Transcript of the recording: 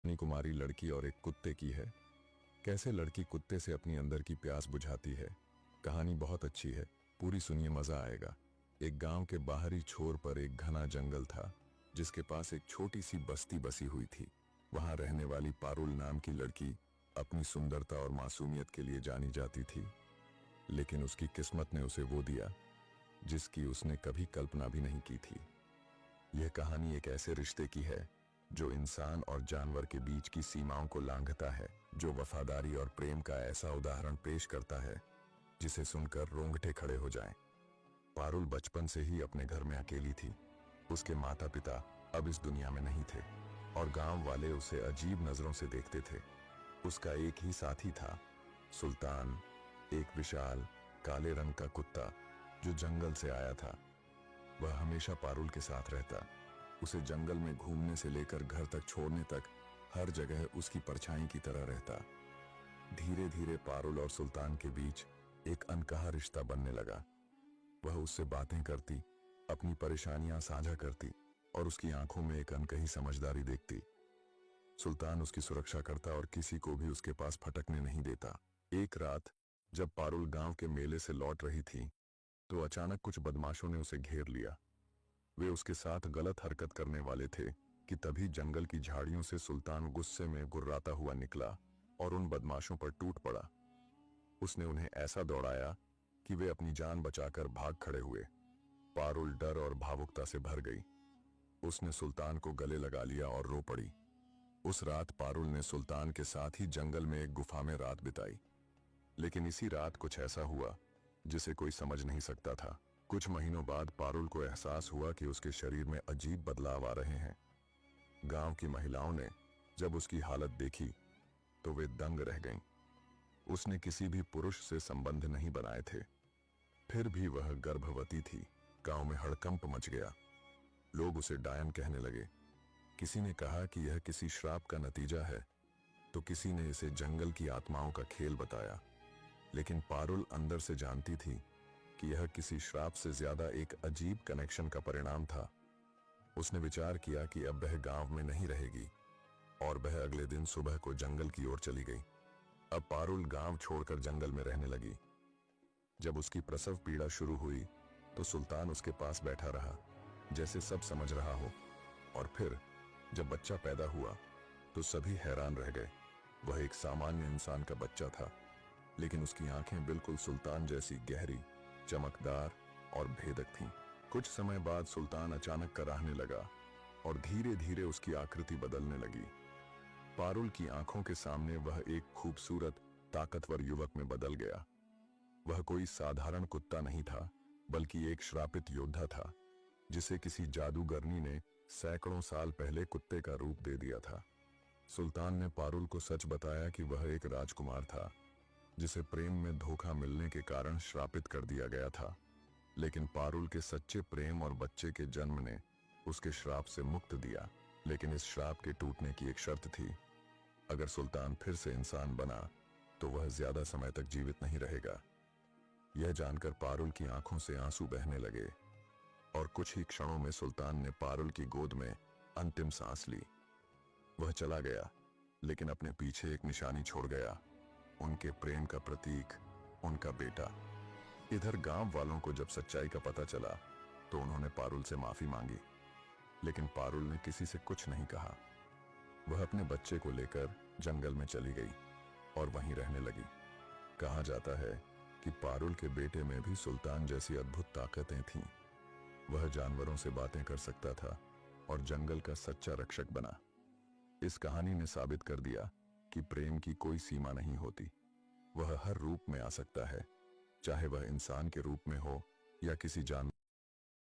अपनी कुमारी लड़की और एक कुत्ते की है। कैसे लड़की कुत्ते से अपनी अंदर की प्यास बुझाती है। कहानी बहुत अच्छी है, पूरी सुनिए, मजा आएगा। एक गांव के बाहरी छोर पर एक घना जंगल था, जिसके पास एक छोटी सी बस्ती बसी हुई थी। वहां रहने वाली पारुल नाम की लड़की अपनी सुंदरता और मासूमियत के लिए जानी जाती थी। लेकिन उसकी किस्मत ने उसे वो दिया जिसकी उसने कभी कल्पना भी नहीं की थी। यह कहानी एक ऐसे रिश्ते की है जो इंसान और जानवर के बीच की सीमाओं को लांघता है, जो वफादारी और प्रेम का ऐसा उदाहरण पेश करता है जिसे सुनकर रोंगटे खड़े हो जाएं। पारुल बचपन से ही अपने घर में अकेली थी। उसके माता पिता अब इस दुनिया में नहीं थे और गांव वाले उसे अजीब नजरों से देखते थे। उसका एक ही साथी था, सुल्तान, एक विशाल काले रंग का कुत्ता जो जंगल से आया था। वह हमेशा पारुल के साथ रहता। उसे जंगल में घूमने से लेकर घर तक छोड़ने तक हर जगह उसकी परछाई की तरह रहता। धीरे धीरे पारुल और सुल्तान के बीच एक अनकहा रिश्ता बनने लगा। वह उससे बातें करती, अपनी परेशानियां साझा करती और उसकी आंखों में एक अनकही समझदारी देखती। सुल्तान उसकी सुरक्षा करता और किसी को भी उसके पास फटकने नहीं देता। एक रात जब पारुल गांव के मेले से लौट रही थी, तो अचानक कुछ बदमाशों ने उसे घेर लिया। वे उसके साथ गलत हरकत करने वाले थे कि तभी जंगल की झाड़ियों से सुल्तान गुस्से में गुर्राता हुआ निकला और उन बदमाशों पर टूट पड़ा। उसने उन्हें ऐसा दौड़ाया कि वे अपनी जान बचाकर भाग खड़े हुए। पारुल डर और भावुकता से भर गई। उसने सुल्तान को गले लगा लिया और रो पड़ी। उस रात पारुल ने सुल्तान के साथ ही जंगल में एक गुफा में रात बिताई। लेकिन इसी रात कुछ ऐसा हुआ जिसे कोई समझ नहीं सकता था। कुछ महीनों बाद पारुल को एहसास हुआ कि उसके शरीर में अजीब बदलाव आ रहे हैं। गांव की महिलाओं ने जब उसकी हालत देखी तो वे दंग रह गईं। उसने किसी भी पुरुष से संबंध नहीं बनाए थे, फिर भी वह गर्भवती थी। गांव में हड़कंप मच गया। लोग उसे डायन कहने लगे। किसी ने कहा कि यह किसी श्राप का नतीजा है, तो किसी ने इसे जंगल की आत्माओं का खेल बताया। लेकिन पारुल अंदर से जानती थी कि यह किसी श्राप से ज्यादा एक अजीब कनेक्शन का परिणाम था। उसने विचार किया कि अब वह गांव में नहीं रहेगी और वह अगले दिन सुबह को जंगल की ओर चली गई। अब पारुल गांव छोड़कर जंगल में रहने लगी। जब उसकी प्रसव पीड़ा शुरू हुई तो सुल्तान उसके पास बैठा रहा, जैसे सब समझ रहा हो। और फिर जब बच्चा पैदा हुआ तो सभी हैरान रह गए। वह एक सामान्य इंसान का बच्चा था, लेकिन उसकी आंखें बिल्कुल सुल्तान जैसी गहरी, चमकदार और भेदक थीं। कुछ समय बाद सुल्तान अचानक कराहने लगा और धीरे धीरे उसकी आकृति बदलने लगी। पारुल की आंखों के सामने वह एक खूबसूरत, ताकतवर युवक में बदल गया। वह कोई साधारण कुत्ता नहीं था, बल्कि एक श्रापित योद्धा था, जिसे किसी जादूगरनी ने सैकड़ों साल पहले कुत्ते का रूप दे दिया था। सुल्तान ने पारुल को सच बताया कि वह एक राजकुमार था, जिसे प्रेम में धोखा मिलने के कारण श्रापित कर दिया गया था। लेकिन पारुल के सच्चे प्रेम और बच्चे के जन्म ने उसके श्राप से मुक्त दिया। लेकिन इस श्राप के टूटने की एक शर्त थी। अगर सुल्तान फिर से इंसान बना तो वह ज्यादा समय तक जीवित नहीं रहेगा। यह जानकर पारुल की आंखों से आंसू बहने लगे और कुछ ही क्षणों में सुल्तान ने पारुल की गोद में अंतिम सांस ली। वह चला गया, लेकिन अपने पीछे एक निशानी छोड़ गया, उनके प्रेम का प्रतीक, उनका बेटा। इधर गांव वालों को जब सच्चाई का पता चला तो उन्होंने पारुल से माफी मांगी, लेकिन पारुल ने किसी से कुछ नहीं कहा। वह अपने बच्चे को लेकर जंगल में चली गई और वहीं रहने लगी। कहा जाता है कि पारुल के बेटे में भी सुल्तान जैसी अद्भुत ताकतें थीं। वह जानवरों से बातें कर सकता था और जंगल का सच्चा रक्षक बना। इस कहानी ने साबित कर दिया कि प्रेम की कोई सीमा नहीं होती। वह हर रूप में आ सकता है, चाहे वह इंसान के रूप में हो या किसी जानवर